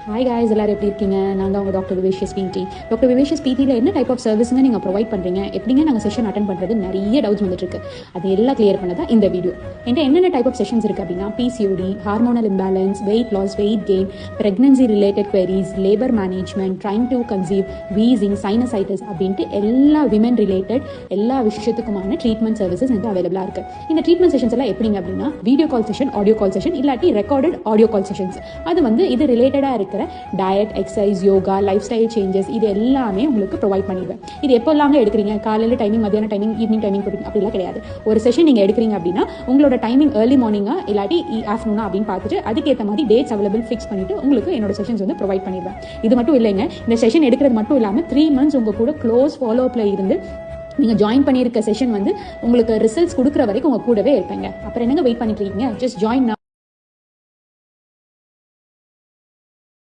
Hi guys, எல்லாரும் எப்படி இருக்கீங்க? நான் தான் உங்கள் டாக்டர் விவேஷியஸ் பிடி. டாக்டர் விவேஷியஸ் பிடியில் என்ன டைப் ஆஃப் சர்வீஸுங்க நீங்கள் ப்ரொவைட் பண்ணுறீங்க, எப்படிங்க நாங்கள் செஷன் அட்டன் பண்ணுறது, நிறைய டவுட்ஸ் வந்துட்டுருக்கு. அது எல்லாம் கிளியர் பண்ண தான் இந்த வீடியோ. என்கிட்ட என்னென்ன டைப் ஆஃப் செஷன்ஸ் இருக்குது அப்படின்னா, PCOD, hormonal imbalance, weight loss, weight gain, pregnancy related queries, labour management, trying to conceive, wheezing, sinusitis அப்படின்ட்டு எல்லா விமன் ரிலேட்டட் எல்லா விஷயத்துக்குமான ட்ரீட்மெண்ட் சர்வீசஸ் எனக்கு அவைலபிளாக இருக்குது. இந்த ட்ரீட்மெண்ட் செஷன்ஸ் எல்லாம் எப்படிங்க அப்படின்னா, video call session, audio call session, இல்லாட்டி ரெக்கார்டட் ஆடியோ கால் செஷன்ஸ். அது வந்து இது ரிலேட்டடாக இருக்கிற diet, exercise, yoga, life style changes, இது எல்லாமே உங்களுக்கு ப்ரொவைட் பண்ணிடுவேன். இது எப்போ எல்லாமே எடுக்கிறீங்க, காலையில் டைமிங், மத்தியான டைமிங், ஈவினிங் டைமிங் போடுங்க அப்படிலாம் கிடையாது. ஒரு செஷன் நீங்கள் எடுக்கிறீங்க அப்படின்னா உங்களோட டைமிங் ஏர்லி மார்னிங்கா இல்லாட்டி ஆஃப்டர்நூனா அப்படின்னு பார்த்துட்டு அதுக்கேற்ற மாதிரி டேட்ஸ் அவைலபிள் ஃபிக்ஸ் பண்ணிட்டு உங்களுக்கு என்னோட செஷன்ஸ் வந்து ப்ரொவைட் பண்ணிடுவேன். இது மட்டும் இல்லைங்க, இந்த செஷன் எடுக்கிறது மட்டும் இல்லாமல் 3 months உங்கள் கூட க்ளோஸ் ஃபாலோஅப்பில் இருந்து நீங்கள் ஜாயின் பண்ணியிருக்க செஷன் வந்து உங்களுக்கு ரிசல்ட்ஸ் கொடுக்குற வரைக்கும் உங்கள் கூடவே இருப்பேங்க. அப்புறம் என்னங்க வெயிட் பண்ணிட்டு இருக்கீங்க? Just join now.